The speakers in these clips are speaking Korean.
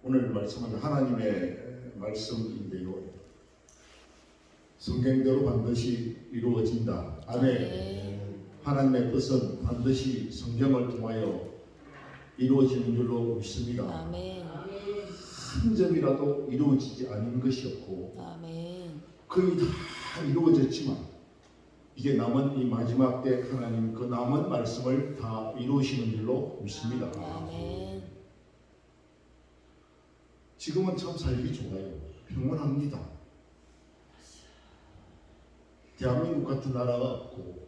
오늘 말씀은 하나님의 말씀인데요. 성경대로 반드시 이루어진다. 아멘. 하나님의 뜻은 반드시 성경을 통하여 이루어지는 줄로 믿습니다. 아멘. 한 점이라도 이루어지지 않은 것이 없고 아멘. 거의 다 이루어졌지만 이제 남은 이 마지막 때 하나님 그 남은 말씀을 다 이루시는 줄로 믿습니다. 아멘. 지금은 참 살기 좋아요. 평온합니다. 대한민국 같은 나라가 없고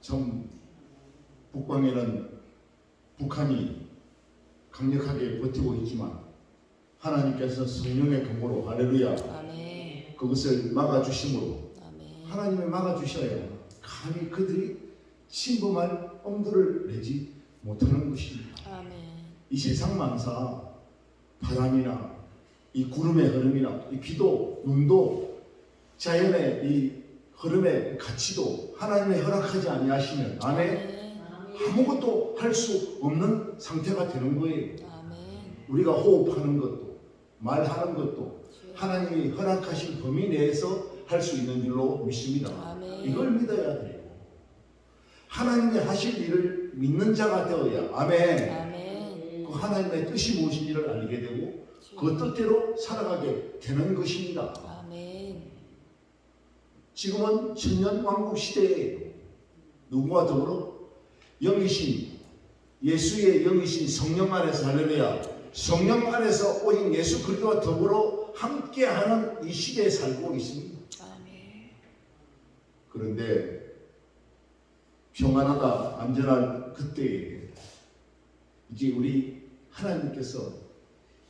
참 북방에는 북한이 강력하게 버티고 있지만 하나님께서 성령의 검으로 할렐루야 아멘. 그것을 막아주심으로 아멘. 하나님이 막아주셔야 감히 그들이 침범할 엄두를 내지 못하는 것입니다. 아멘. 이 세상 만사 바람이나 이 구름의 흐름이나 이 비도 눈도 자연의 이 흐름의 가치도 하나님의 허락하지 아니하시면 아멘. 아무것도 할 수 없는 상태가 되는 거예요. 아멘. 우리가 호흡하는 것도 말하는 것도 하나님이 허락하신 범위 내에서 할 수 있는 줄로 믿습니다. 아멘. 이걸 믿어야 돼요. 하나님이 하실 일을 믿는 자가 되어야 아멘. 아멘. 그 하나님의 뜻이 무엇인지를 알게 되고 그 뜻대로 살아가게 되는 것입니다. 아멘. 지금은 천년 왕국 시대예요. 누구와 더불어 영이신 예수의 영이신 성령 안에서 할렐루야 성령 안에서 오신 예수 그리스도와 더불어 함께하는 이 시대에 살고 있습니다. 아멘. 그런데 평안하다 안전한 그때에 이제 우리 하나님께서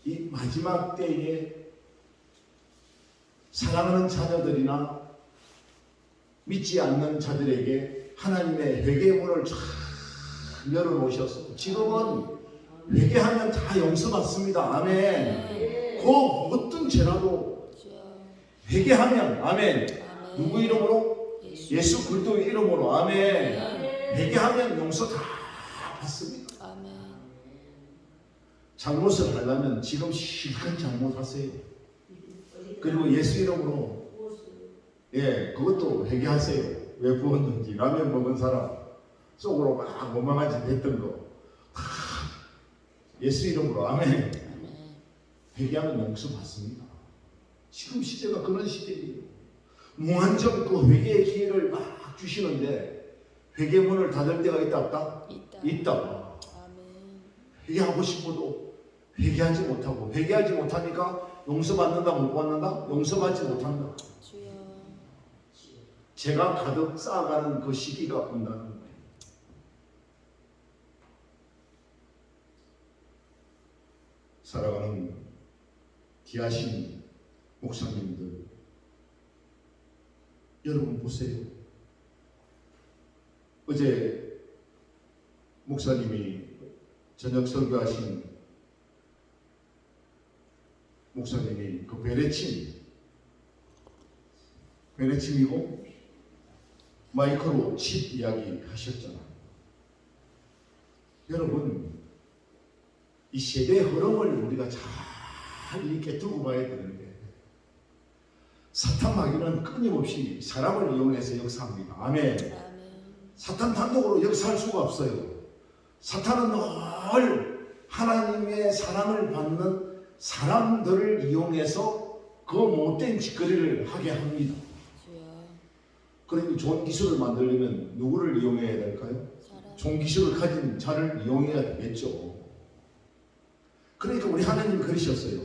이 마지막 때에 사랑하는 자녀들이나 믿지 않는 자들에게 하나님의 회개의 문을 쫙 열어놓으셔서 지금은 회개하면 다 용서받습니다. 아멘. 그 어떤 죄라도 회개하면 아멘. 누구 이름으로? 예수 그리스도의 이름으로 아멘. 회개하면 용서 다 받습니다. 아멘. 잘못을 하려면 지금 실컷 잘못하세요. 그리고 예수 이름으로 그것도 회개하세요. 왜 부었는지 라면 먹은 사람 속으로 막 원망한 짓 했던 거 다 예수 이름으로 아멘. 회개하면 용서받습니다. 지금 시대가 그런 시대예요. 무한정 그 회개의 기회를 막 주시는데 회개문을 닫을 때가 있다 없다? 있다. 아멘. 회개하고 싶어도 회개하지 못하고 회개하지 못하니까 용서받는다 못 받는다? 용서받지 못한다. 주여. 죄가 가득 쌓아가는 그 시기가 온다는 거예요. 살아가는 귀하신 목사님들 여러분 보세요. 어제 목사님이 저녁 설교하신 목사님이 그 베레침이고 마이크로 칩 이야기 하셨잖아요. 여러분 이 세대의 흐름을 우리가 잘 이렇게 두고 봐야 되는데 사탄 마귀는 끊임없이 사람을 이용해서 역사합니다. 아멘. 사탄 단독으로 역사할 수가 없어요. 사탄은 늘 하나님의 사랑을 받는 사람들을 이용해서 그 못된 짓거리를 하게 합니다. 그러니 좋은 기술을 만들려면 누구를 이용해야 될까요? 좋은 기술을 가진 자를 이용해야 되겠죠. 그러니까 우리 하나님 그러셨어요.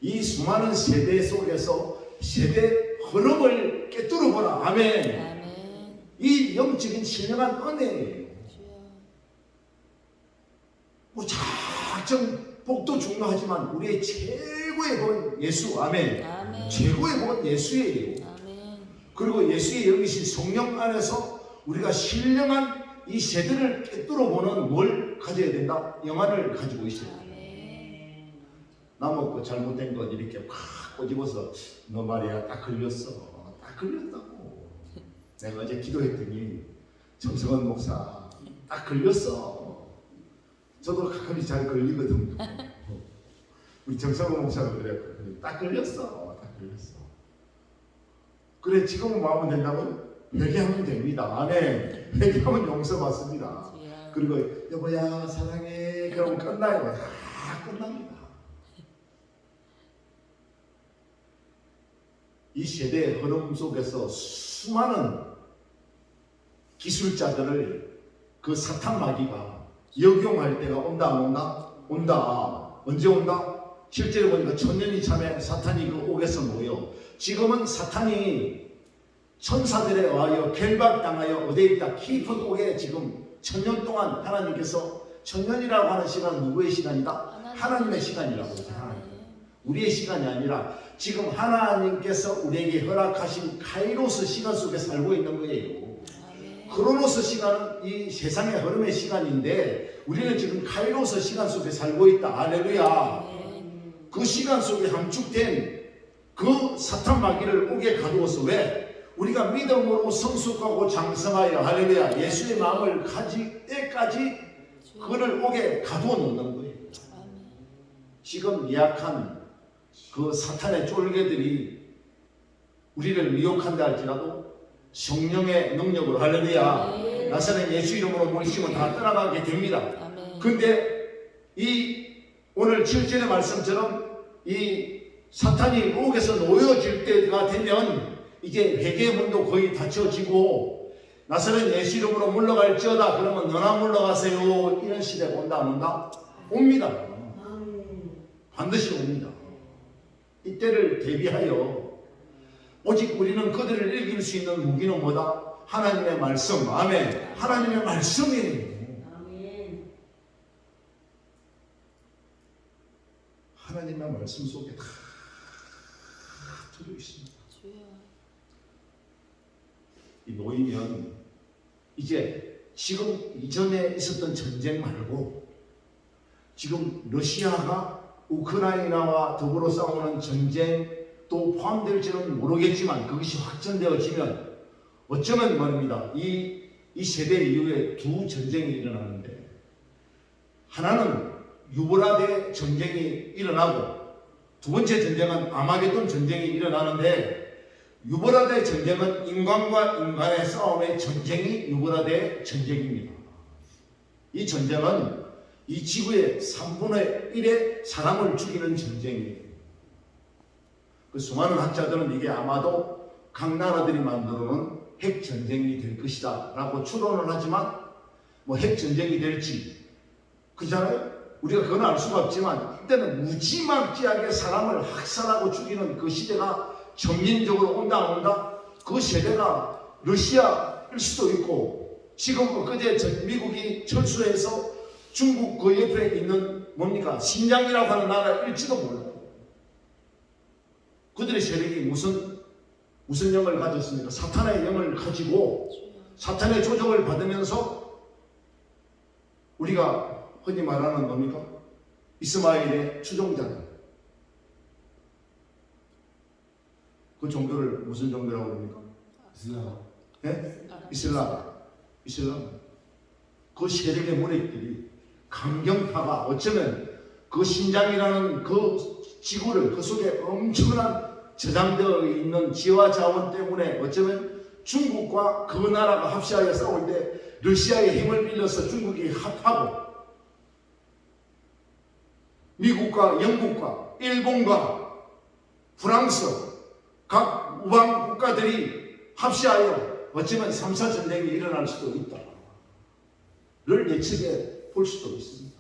이 수많은 세대 속에서 세대 흐름을 깨뚫어보라. 아멘. 아멘. 이 영적인 신령한 은혜예요. 우리 작정 복도 중요하지만 우리의 최고의 복은 예수. 아멘. 아멘. 최고의 복은 예수예요. 아멘. 그리고 예수의 영이신 성령 안에서 우리가 신령한 이 세대를 깨뚫어보는 뭘 가져야 된다? 영안을 가지고 있어요. 남의 거 잘못된 것 이렇게 확 꼬집어서 너 말이야 딱 걸렸어. 딱 걸렸다고. 내가 어제 기도했더니 정성원 목사 딱 걸렸어. 저도 가끔씩 잘 걸리거든요. 우리 정성호 목사가 그랬거든요. 딱 걸렸어. 딱 걸렸어. 그래 지금은 뭐 하면 된다고요? 회개하면 됩니다. 아멘. 회개하면 용서받습니다. 그리고 여보야 사랑해 그러면 끝나요. 다 끝납니다. 이 세대의 흐름 속에서 수많은 기술자들을 그 사탄 마귀가 역용할 때가 온다 안 온다? 온다. 언제 온다? 실제로 보니까 천년이 참에 사탄이 그 옥에서 모여 지금은 사탄이 천사들에 와여 결박당하여 어디에 있다? 깊은 옥에 지금 천년 동안 하나님께서 천년이라고 하는 시간은 누구의 시간이다? 하나님의 시간이라고 해요. 우리의 시간이 아니라 지금 하나님께서 우리에게 허락하신 카이로스 시간 속에 살고 있는 거예요. 크로노스 시간은 이 세상의 흐름의 시간인데 우리는 지금 카이로스 시간 속에 살고 있다. 할렐루야. 그 시간 속에 함축된 그 사탄 마귀를 옥에 가두어서 왜? 우리가 믿음으로 성숙하고 장성하여 할렐루야 예수의 마음을 가질 때까지 그를 옥에 가두어 놓는 거예요. 지금 예약한 그 사탄의 쫄개들이 우리를 미혹한다 할지라도 성령의 능력으로 할렐루야 나사렛 예수 이름으로 모시면 다 떠나가게 됩니다. 근데 이 오늘 7절의 말씀처럼 이 사탄이 옥에서 놓여질 때가 되면 이제 회개의 문도 거의 닫혀지고 나사렛 예수 이름으로 물러갈지어다 그러면 너나 물러가세요 이런 시대가 온다 안 온다? 옵니다. 반드시 옵니다. 이때를 대비하여 오직 우리는 그들을 이길 수 있는 무기는 뭐다? 하나님의 말씀. 아멘. 하나님의 말씀이에요. 하나님의 말씀 속에 다 들어 있습니다. 이 놓이면 이제 지금 이전에 있었던 전쟁 말고 지금 러시아가 우크라이나와 더불어 싸우는 전쟁도 포함될지는 모르겠지만 그것이 확전되어지면 어쩌면 말입니다. 이 세대 이후에 두 전쟁이 일어나는데 하나는 유브라데 전쟁이 일어나고 두 번째 전쟁은 아마게돈 전쟁이 일어나는데 유브라데 전쟁은 인간과 인간의 싸움의 전쟁이 유브라데 전쟁입니다. 이 전쟁은 이 지구의 3분의 1의 사람을 죽이는 전쟁이에요. 그 수많은 학자들은 이게 아마도 각 나라들이 만들어놓은 핵전쟁이 될 것이다 라고 추론을 하지만 뭐 핵전쟁이 될지 그잖아요? 우리가 그건 알 수가 없지만 이때는 무지막지하게 사람을 학살하고 죽이는 그 시대가 점진적으로 온다 안 온다? 그 세대가 러시아일 수도 있고 지금 엊그제 미국이 철수해서 중국 그 옆에 있는 뭡니까? 신장이라고 하는 나라일지도 몰라요. 그들의 세력이 무슨 영을 가졌습니까? 사탄의 영을 가지고 사탄의 조정을 받으면서 우리가 흔히 말하는 뭡니까? 이스마엘의 추종자들. 그 종교를 무슨 종교라고 합니까? 이슬람. 네? 이슬람. 그 세력의 무리들이 강경파가 어쩌면 그 신장이라는 그 지구를 그 속에 엄청난 저장되어 있는 지와 자원 때문에 어쩌면 중국과 그 나라가 합시하여 싸울 때 러시아의 힘을 빌려서 중국이 합하고 미국과 영국과 일본과 프랑스 각 우방 국가들이 합시하여 어쩌면 3차 전쟁이 일어날 수도 있다. 를 예측해 볼 수도 있습니다.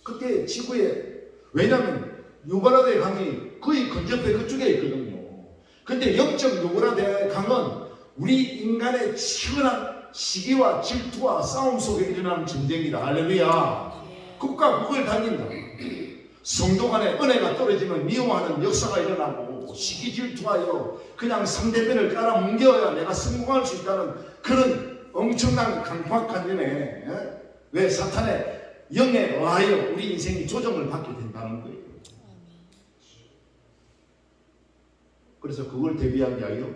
그때 지구에 왜냐하면 유브라데 강이 거의 근접해 그쪽에 있거든요. 근데 영적 유브라데 강은 우리 인간의 치열한 시기와 질투와 싸움 속에 일어나는 전쟁이다. 할렐루야. 국가 국을 다닌다. 성도 간에 은혜가 떨어지면 미워하는 역사가 일어나고 시기 질투하여 그냥 상대편을 깔아뭉겨야 내가 성공할 수 있다는 그런 엄청난 강팍관념에 왜 사탄의 영에 의하여 우리 인생이 조정을 받게 된다는 거예요. 그래서 그걸 대비하기 위하여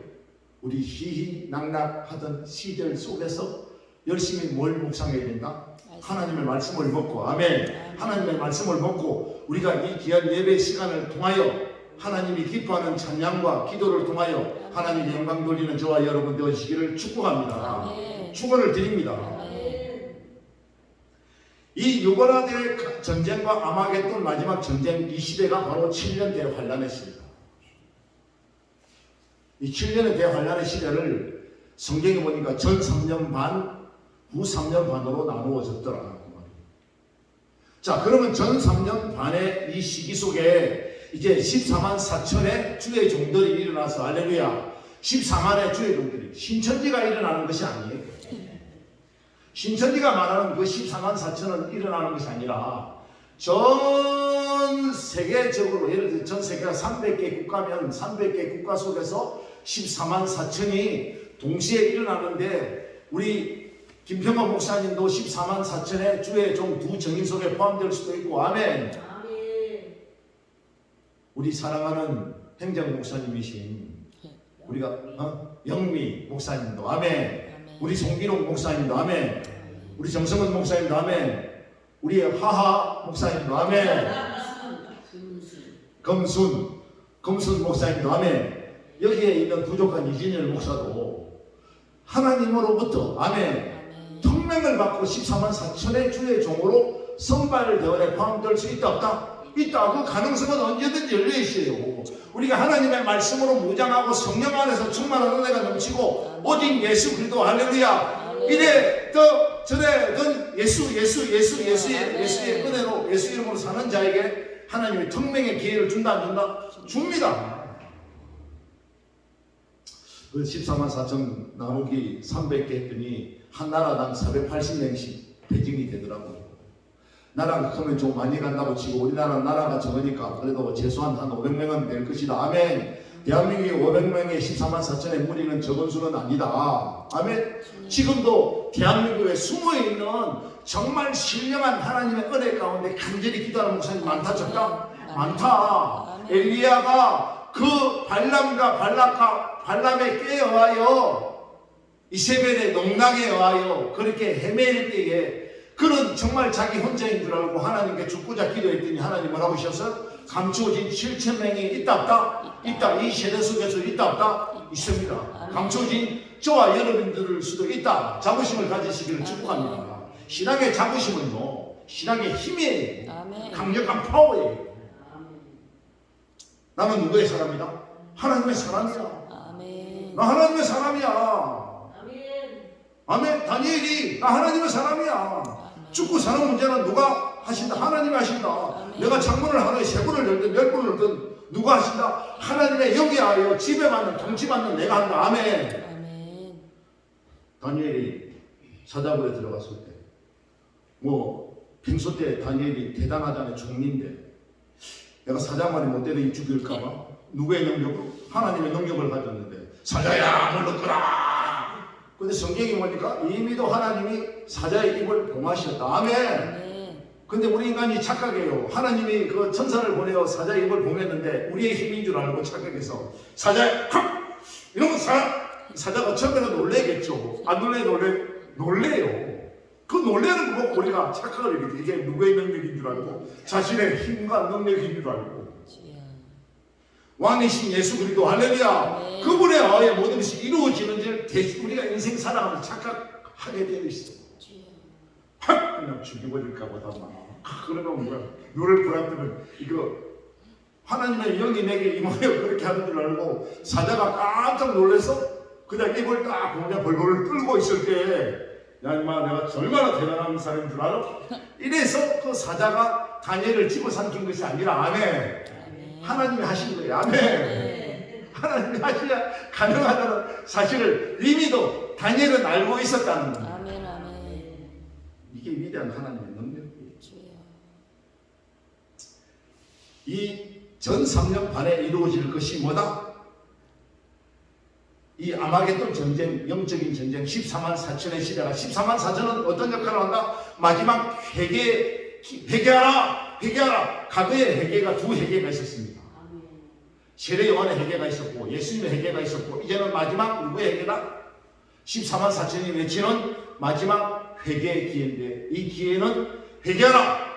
우리 희희낙낙하던 시절 속에서 열심히 뭘 묵상해야 된다? 하나님의 말씀을 먹고, 아멘. 하나님의 말씀을 먹고 우리가 이 귀한 예배 시간을 통하여 하나님이 기뻐하는 찬양과 기도를 통하여 하나님의 영광 돌리는 저와 여러분 되시기를 축복합니다. 축원을 드립니다. 이 유보라드의 전쟁과 아마겟돈 마지막 전쟁 이 시대가 바로 7년 대환란의 시대다. 이 7년의 대환란의 시대를 성경에 보니까 전 3년 반, 후 3년 반으로 나누어졌더라. 자, 그러면 전 3년 반의 이 시기 속에 이제 14만 4천의 주의 종들이 일어나서 할렐루야 14만의 주의 종들이 신천지가 일어나는 것이 아니에요. 신천지가 말하는 그 14만 4천은 일어나는 것이 아니라 전 세계적으로 예를 들어 전 세계가 300개 국가면 300개 국가 속에서 14만 4천이 동시에 일어나는데 우리 김평원 목사님도 14만 4천의 주의 종 두 정인 속에 포함될 수도 있고 아멘. 우리 사랑하는 행정 목사님이신 우리가 영미 목사님도 아멘. 우리 송기록 목사님도 아멘. 우리 정성은 목사님도 아멘. 우리 하하 목사님도 아멘. 검순 목사님도 아멘. 여기에 있는 부족한 이진열 목사도 하나님으로부터 아멘 특명을 받고 14만 4천의 주의 종으로 선발대원에 포함될 수 있다 없다? 있다. 그 가능성은 언제든지 열려 있어요. 우리가 하나님의 말씀으로 무장하고 성령 안에서 충만한 은혜가 넘치고 오직 예수 그리스도 할렐루야 이래 더 저래 던 예수의 은혜로 예수 이름으로 사는 자에게 하나님의 특명의 기회를 준다 안 준다? 줍니다. 그 14만 4천 나누기 300개 했더니 한 나라당 480명씩 배정이 되더라고요. 나라가 크면 좀 많이 간다고 치고 우리나라는 나라가 적으니까 그래도 최소한 한 500명은 될 것이다. 아멘. 대한민국이 500명의 14만 4천의 무리는 적은 수는 아니다. 아멘. 지금도 대한민국에 숨어있는 정말 신령한 하나님의 은혜 가운데 간절히 기도하는 목사님 많다 적다? 많다. 엘리야가 그 발람에 꾀어하여 이세벨의 농락에 의하여 그렇게 헤매일 때에 그는 정말 자기 혼자인 줄 알고 하나님께 죽고자 기도했더니 하나님 뭐라고 하셔서 감추어진 7,000명이 있다 없다? 있다. 이 세대 속에서 있다 없다? 있습니다. 감추어진 저와 여러분들일 수도 있다. 자부심을 가지시기를 축복합니다. 신앙의 자부심은요 신앙의 힘이에요. 강력한 파워예요. 나는 누구의 사람이다? 하나님의 사람이야. 나 하나님의 사람이야. 아멘. 다니엘이 나 하나님의 사람이야. 죽고 사는 문제는 누가 하신다? 하나님이 하신다. 내가 창문을 하루에 3번을 열든 10번을 열든 누가 하신다? 하나님의 영이하여 지배받는 통치받는 내가 한다. 아멘. 다니엘이 사자굴에 들어갔을 때 평소 때 다니엘이 대단하다는 종인데 내가 사자말이 못되더니 죽일까봐 누구의 능력으로? 하나님의 능력을 가졌는데 사자야 물러거라. 근데 성경이 보니까 이미도 하나님이 사자의 입을 봉하셨다. 아멘. 근데 우리 인간이 착각해요. 하나님이 그 천사를 보내어 사자의 입을 봉했는데 우리의 힘인 줄 알고 착각해서 사자의 이러면 사자가 처음에는 놀래겠죠. 안 놀래요. 그 놀래는 거 보고 우리가 착각을 해요. 이게 누구의 능력인 줄 알고 자신의 힘과 능력인 줄 알고 왕이신 예수 그리스도 할렐루야 그분의 의하에 모든 것이 이루어지는 줄 우리가 인생 살아가면서 착각하게 되어 있어. 그냥 죽여버릴까 보다 그러면 뭐야 노를 불안뜨면 이거 하나님의 영이 내게 임하여 그렇게 하는 줄 알고 사자가 깜짝 놀라서 그냥 입을 딱 그냥 벌벌 끌고 있을 때 야 임마 내가 얼마나 대단한 사람인 줄 알아? 이래서 그 사자가 다니엘을 집어삼킨 것이 아니라 아멘. 하나님이 하신 거예요. 아멘. 하나님이 하셔야 가능하다는 사실을 이미도 다니엘은 알고 있었다는 거예요. 아멘. 이게 위대한 하나님의 능력이에요. 이 전 3년 반에 이루어질 것이 뭐다? 이 아마겟돈 전쟁, 영적인 전쟁 14만 4천의 시대가 14만 4천은 어떤 역할을 한다? 마지막 회개하라! 과거에 회개가 두 회개가 있었습니다. 세례 요한의 회개가 있었고 예수님의 회개가 있었고 이제는 마지막 누구의 회개다? 14만 4천이 외치는 마지막 회개의 기회인데 이 기회는 회개하라.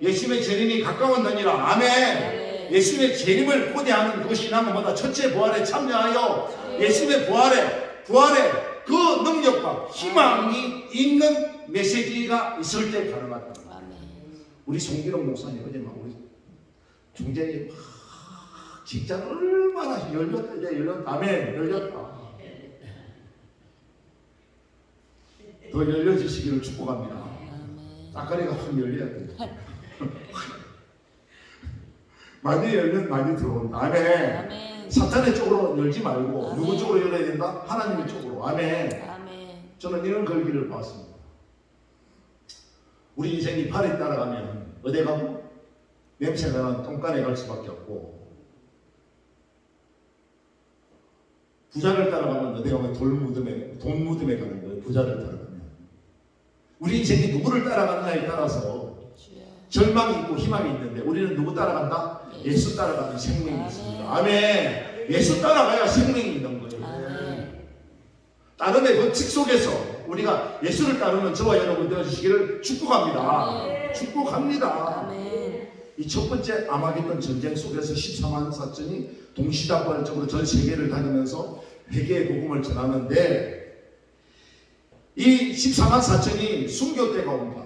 예수님의 재림이 가까웠느니라. 아멘. 예수님의 재림을 고대하는 그 신앙보다 첫째 부활에 참여하여 예수님의 부활에 그 능력과 희망이 있는 메시지가 있을 때 가능하다. 우리 송기록 목사님 어제 막 우리 중재님 직장 얼마나 열렸다. 아멘. 열렸다. 더 열려지시기를 축복합니다. 따까리가 확 열려야 됩니다. 많이 열면 많이 들어온다. 아멘. 사탄의 쪽으로 열지 말고 아멘. 누구 쪽으로 열어야 된다? 하나님의 쪽으로. 아멘. 저는 이런 걸기를 봤습니다. 우리 인생이 팔에 따라가면 어디 가고 냄새나는 똥간에 갈 수밖에 없고 부자를 따라가면 어디 가면 돈 무덤에 가는 거예요. 부자를 따라가면 우리 인생이 누구를 따라가느냐에 따라서 절망이 있고 희망이 있는데 우리는 누구 따라간다? 예수 따라가면 생명이 있습니다. 아멘. 예수 따라가야 생명이 있는 거예요. 따름의 법칙 속에서 우리가 예수를 따르는 저와 여러분 되어주시기를 축복합니다. 축복합니다. 이 첫 번째 아마겟돈 전쟁 속에서 14만 4천이 동시다발적으로 전 세계를 다니면서 회개의 복음을 전하는데 이 14만 4천이 순교 때가 온다.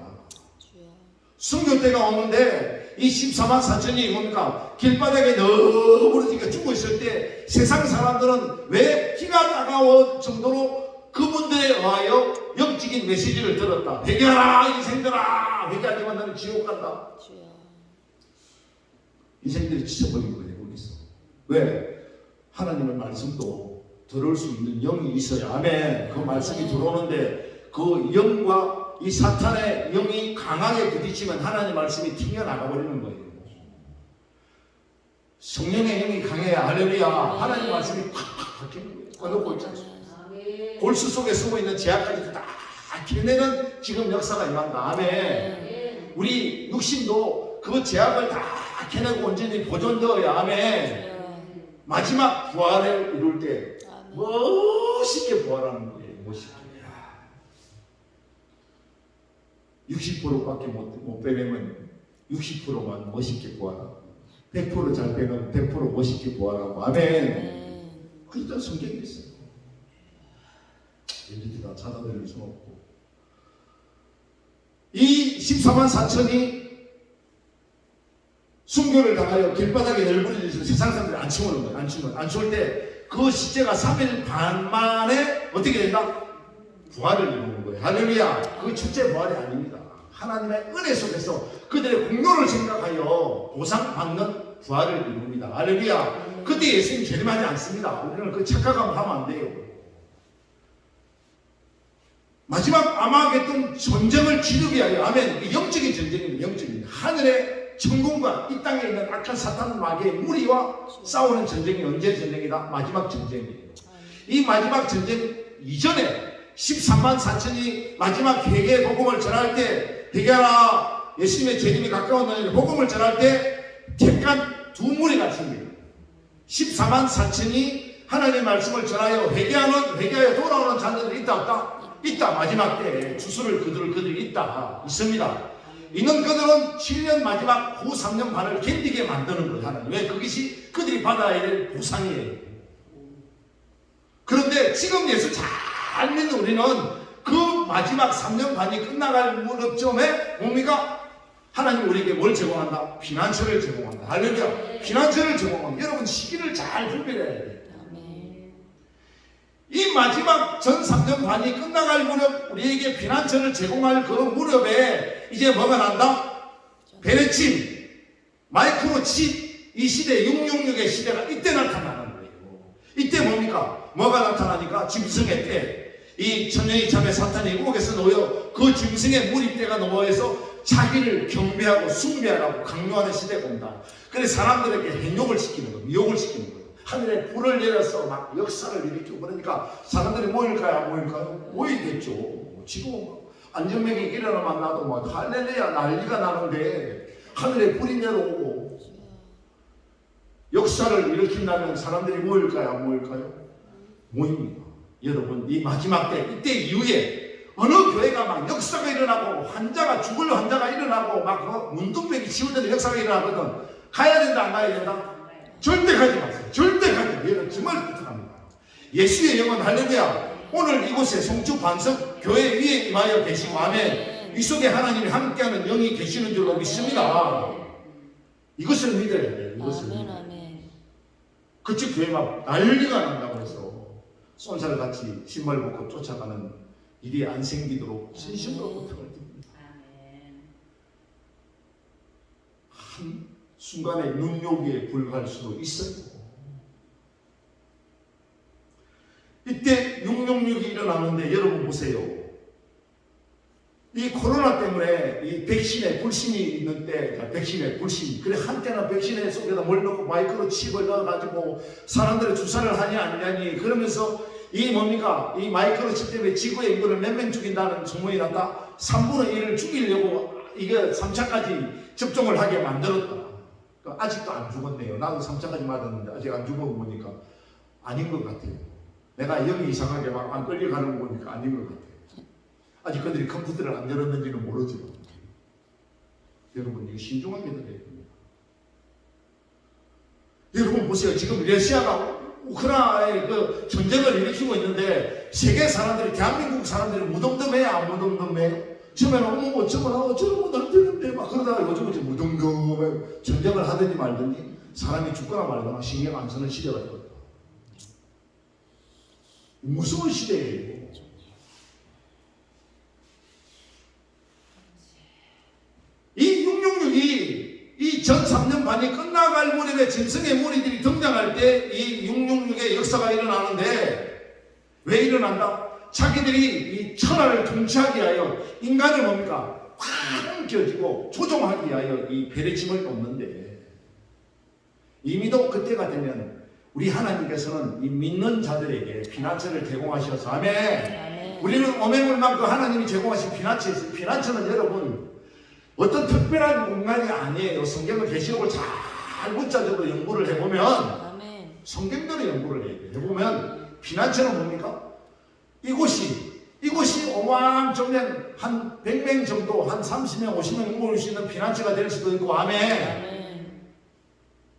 순교 때가 오는데 이 14만 4천이 뭡니까? 길바닥에 너부러지게 죽고 있을 때 세상 사람들은 왜 피가 따가울 정도로 그분들에 의하여 영적인 메시지를 들었다. 회개하라 인생들아. 회개하지만 너는 지옥 간다. 인생들이 지쳐버린 거예요. 거기서. 왜? 하나님의 말씀도 들을 수 있는 영이 있어야. 아멘. 그 말씀이 들어오는데 그 영과 이 사탄의 영이 강하게 부딪히면 하나님의 말씀이 튕겨나가 버리는 거예요. 성령의 영이 강해야 할렐루야. 하나님의 말씀이 팍팍 바뀌는 거예요. 어느 골짜 골수 속에 숨어 있는 제약까지 다 켜내는 지금 역사가 임한다. 아멘. 우리 육신도 그 제약을 다 켜내고 온전히 보존되어야. 아멘. 마지막 부활을 이룰 때 멋있게 부활하는 거예요. 멋있게. 60%밖에 못 빼내면 60%만 멋있게 부활하고 100% 잘 빼면 100% 멋있게 부활하고. 아멘. 그러니까 성경이 있어요. 일일이 다 찾아드릴 수는 없고 이 14만 4천이 순교를 당하여 길바닥에 널브러져서 세상 사람들이 안 치우는 거예요. 안 치울 때 그 시제가 3일 반 만에 어떻게 된다? 부활을 이루는 거예요. 할렐루야. 그 첫째 부활이 아닙니다. 하나님의 은혜 속에서 그들의 공로를 생각하여 보상받는 부활을 이룹니다. 할렐루야. 그때 예수님 재림하지 않습니다. 우리는 그 착각하면 하면 안 돼요. 마지막 아마겟돈 전쟁을 치르기 위하여. 아멘. 영적인 전쟁입니다. 영적인. 하늘의 천국과 이 땅에 있는 악한 사탄 마귀의 무리와 싸우는 전쟁이 언제 전쟁이다? 마지막 전쟁이에요. 이 마지막 전쟁 이전에 13만 4천이 마지막 회개의 복음을 전할 때 회개하라 예수님의 재림이 가까웠느니 복음을 전할 때 택한 두 무리가 생깁니다. 14만 4천이 하나님의 말씀을 전하여 회개하여 돌아오는 자녀들이 있다 없다? 있다. 마지막 때에 주수를 그들이 있습니다. 있는 그들은 7년 마지막 후 3년 반을 견디게 만드는 거예요. 하나님. 왜? 그것이 그들이 받아야 될 보상이에요. 그런데 지금 예수 잘 믿는 우리는 그 마지막 3년 반이 끝나갈 무렵쯤에 뭡니까? 하나님 우리에게 뭘 제공한다? 피난처를 제공한다. 할렐루야. 피난처를 제공한다. 여러분 시기를 잘 분별해야 돼요. 이 마지막 전 3년 반이 끝나갈 무렵 우리에게 피난처를 제공할 그 무렵에 이제 뭐가 난다? 베레침, 마이크로칩 이 시대 666의 시대가 이때 나타나는 거예요. 이때 뭡니까? 뭐가 나타나니까 짐승의 때 이 천년이 참에 사탄이 우옥에서 놓여 그 짐승의 무리때가 놓여서 자기를 경배하고 숭배하라고 강요하는 시대가 온다. 그래서 사람들에게 행욕을 시키는 거예요. 미혹을 시키는 거예요. 하늘에 불을 내려서 막 역사를 일으키고 그러니까 사람들이 모일까요? 모이겠죠. 지금 안전병이 일어나만 나도 막 할렐루야 난리가 나는데 하늘에 불이 내려오고 역사를 일으킨다면 사람들이 모일까요? 안 모일까요? 모입니다. 여러분 이 마지막 때 이때 이후에 어느 교회가 막 역사가 일어나고 환자가 죽을 환자가 일어나고 막 문둥병이 치유되는 역사가 일어나거든. 가야 된다 안 가야 된다? 절대 가지 마세요. 절대 가지 마세요. 여러분 정말 부탁합니다. 예수의 영은 할렐루야. 오늘 이곳에 송주 반석 교회 위에 임하여 계시고 아멘. 이 속에 하나님이 함께하는 영이 계시는 줄로 믿습니다. 이것을 믿어야 돼요. 이것을 아멘. 믿어야 돼요. 아멘. 그쪽 교회 막 난리가 난다고 해서 쏜살같이 신발 벗고 쫓아가는 일이 안 생기도록 진심으로 부탁을 드립니다. 한 순간에 눈요기에 불과할 수도 있어요. 이때 666이 일어나는데 여러분 보세요. 이 코로나 때문에 이 백신에 불신이 있는 때, 백신에 불신. 그래 한때는 백신에 속에다 뭘 넣고 마이크로 칩을 넣어가지고 사람들의 주사를 하냐 안 하냐니 그러면서 이 뭡니까? 이 마이크로 칩 때문에 지구의 인구를 몇 명 죽인다는 소문이 났다. 3분의 1을 죽이려고 이게 3차까지 접종을 하게 만들었다. 아직도 안 죽었네요. 나도 3차까지 맞았는데 아직 안 죽어 보니까 아닌 것 같아요. 내가 영이 이상하게 막 안 끌려가는 거 보니까 아닌 것 같아요. 아직 그들이 컴퓨터를 안 열었는지는 모르지만 여러분 이거 신중하게 들어야 됩니다. 여러분 보세요. 지금 러시아가 우크라이나에 그 전쟁을 일으키고 있는데 세계 사람들이 대한민국 사람들이 무덤덤해요 안 무덤덤해요? 처음에는 어머 저거나 저러면 안 되는데 막 그러다가 요즘은 이제 무덤덤해 전쟁을 하든지 말든지 사람이 죽거나 말거나 신경 안 쓰는 시대가 되었다. 무서운 시대예요. 이 666이 이 전 3년 반이 끝나갈 무렵에 짐승의 무리들이 등장할 때 이 666의 역사가 일어나는데 왜 일어난다? 자기들이 이 천하를 통치하기 위하여 인간을 뭡니까? 확 껴지고 조종하기 위하여 이 배려심을 놓는데 이미도 그때가 되면 우리 하나님께서는 이 믿는 자들에게 피난처를 제공하셔서 아멘. 아멘. 우리는 오매물만 그 하나님이 제공하신 피난처에 있어요. 피난처는 여러분 어떤 특별한 공간이 아니에요. 성경을 계시록을 잘 문자적으로 연구를 해보면 아멘. 성경대로 연구를 해보면 피난처는 뭡니까? 이곳이 어마어마하면 한 100명 정도 한 30명 50명 모일 수 있는 피난처가 될 수도 있고 아멘. 아멘.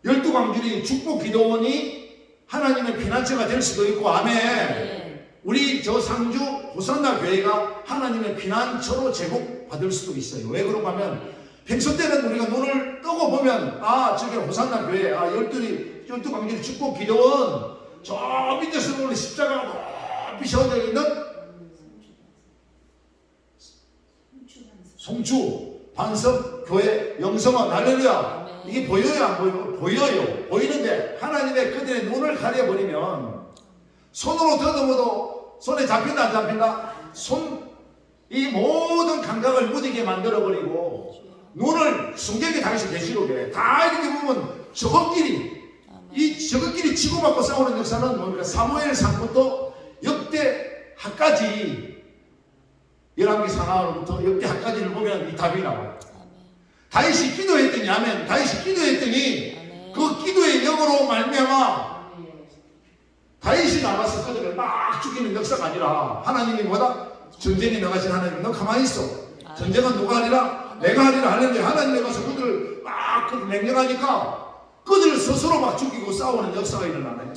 12광주리 축복 기도원이 하나님의 피난처가 될 수도 있고 아멘. 아멘. 우리 저 상주 호산나 교회가 하나님의 피난처로 제공받을 수도 있어요. 왜 그런가 하면 평소 때는 우리가 눈을 뜨고 보면 아 저게 호산나 교회 아 12광주리 축복 기도원 저 밑에서 보면 십자가가 높이 세워져 있는 송주 반석 교회 영성원 할렐루야. 이게 보여요 안 보여요? 보여요. 보이는데 하나님의 그들의 눈을 가려버리면 손으로 더듬어도 손에 잡힌다 안 잡힌다? 이 모든 감각을 무디게 만들어버리고 눈을 성경에 당시 계시록에 다 이렇게 보면 저것끼리 치고받고 싸우는 역사는 뭡니까? 사무엘 상부터 역대하까지 열왕기 상하로부터 역대하까지를 보면 이 답이 나와요. 다윗이 기도했더니 아멘. 다윗이 기도했더니 아멘. 그 기도의 영으로 말미암아 다윗이 나가서 그들을 막 죽이는 역사가 아니라 하나님이 뭐다? 전쟁에 나가신 하나님 너 가만히 있어. 전쟁은 누가 하리라? 내가 하리라 하는데 하나님이 가서 그들을 막 명령하니까 그들을 스스로 막 죽이고 싸우는 역사가 일어나네.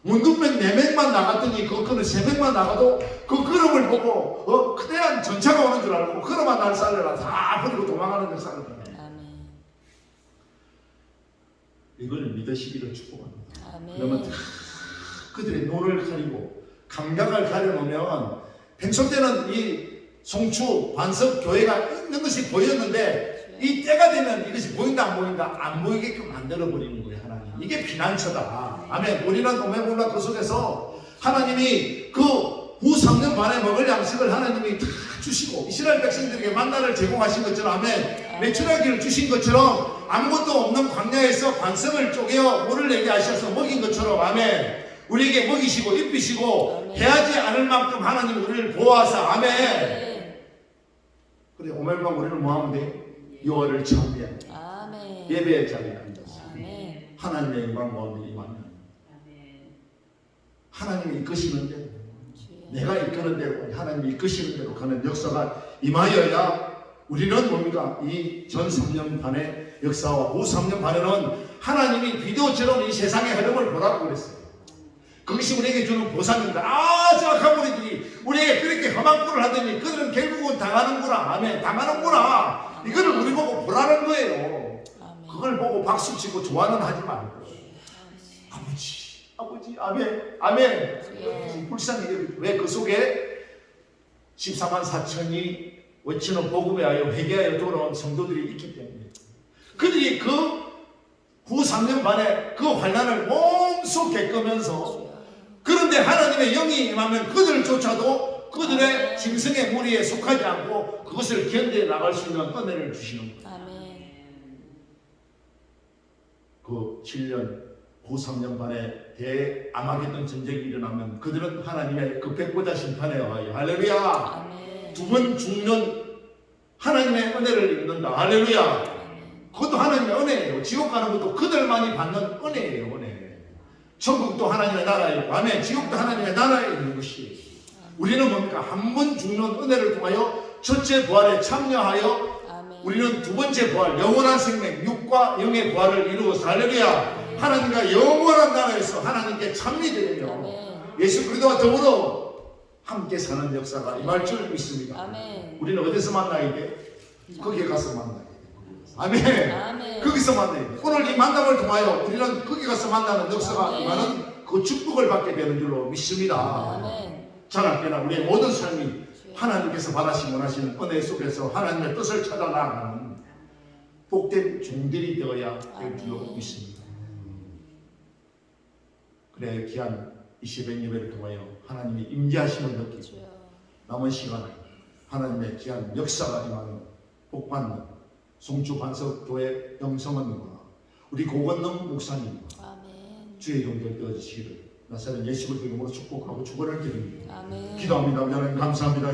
문둥병 4명만 나갔더니 그거는 3명만 나가도 그 그름을 보고 그대한 전차가 오는 줄 알고 그러만 날 살려라 다 버리고 도망가는 역사가 일어나네. 이걸 믿으시기를 축복합니다. 그러면 다 그들의 눈을 가리고 감각을 가려놓으면 평소 때는 이 송추 반석 교회가 있는 것이 보였는데 이 때가 되면 이것이 보인다 안 보인다 안 보이게끔 만들어버리는 거예요. 하나님 이게 피난처다. 아멘. 우리는 오매불만 그 속에서 하나님이 그 후 3년 반에 먹을 양식을 하나님이 다 주시고 이스라엘 백성들에게 만나를 제공하신 것처럼 아멘. 메추라기를 주신 것처럼 아무것도 없는 광야에서 반석을 쪼개어 물을 내게 하셔서 먹인 것처럼 아멘. 우리에게 먹이시고 입히시고 해하지 않을 만큼 하나님 우리를 보호하사 아멘. 그래 오늘만 우리는 뭐하면 돼? 여호와를 찬미하며 예배의 자리에 앉아서 하나님의 영광 가운데 임하면 하나님이 이끄시는데 내가 이끄는 대로 하나님이 이끄시는 대로 가는 역사가 임하여야 우리는 뭡니까? 이 전 3년 반의 역사와 후 3년 반에는 하나님이 비디오처럼 이 세상의 흐름을 보라고 그랬어요. 그것이 우리에게 주는 보상입니다. 저 악한 무리들이 우리에게 그렇게 험한 꼴을 하더니 그들은 결국은 당하는구나. 아멘. 당하는구나. 이거를 우리 보고 보라는 거예요. 그걸 보고 박수치고 좋아는 하지 말고. 아버지, 아멘. 불쌍해. 왜 그 속에 14만 4천이 외치는 복음에 하여 회개하여 돌아온 성도들이 있기 때문에 그들이 그 후 3년 반에 그 환난을 몸소 겪으면서 그런데 하나님의 영이 임하면 그들조차도 그들의 짐승의 무리에 속하지 않고 그것을 견뎌 나갈 수 있는 은혜를 주시는 거예요. 그 7년 후 3년 반에 대아마겟돈 전쟁이 일어나면 그들은 하나님의 그 백보자 심판에 의하여 할렐루야 두 번 죽는 하나님의 은혜를 입는다. 할렐루야. 그것도 하나님의 은혜예요. 지옥 가는 것도 그들만이 받는 은혜예요. 은혜. 천국도 하나님의 나라이고 아멘. 지옥도 하나님의 나라에 있는 것이 우리는 뭡니까? 한 번 죽는 은혜를 통하여 첫째 부활에 참여하여 우리는 두 번째 부활 영원한 생명 육과 영의 부활을 이루어서 할렐루야 하나님과 영원한 나라에서 하나님께 참미되며 예수 그리스도와 더불어 함께 사는 역사가 임할 줄 믿습니다. 우리는 어디서 만나야 돼? 거기에 가서 만나야 돼. 아멘. 거기서 만나야 돼. 오늘 이 만남을 통하여 우리는 거기 가서 만나는 역사가 임하는 그 축복을 받게 되는 줄로 믿습니다. 자랑되나 우리의 모든 삶이 하나님께서 바라시고 원하시는 은혜 속에서 하나님의 뜻을 찾아 나아가는 복된 종들이 되어야 될 줄로 믿습니다. 그래 귀한 이 새벽 예배를 통하여 하나님이 임재하심을 느끼고 남은 시간에 하나님의 귀한 역사가 임하는 복받는 송주 반석교회 영성원과 우리 고건능 목사님 주의 영들 되어주시기를 나사렛 예수 그리스도 이름으로 축복하고 축원을 드립니다. 기도합니다. 하나님 감사합니다.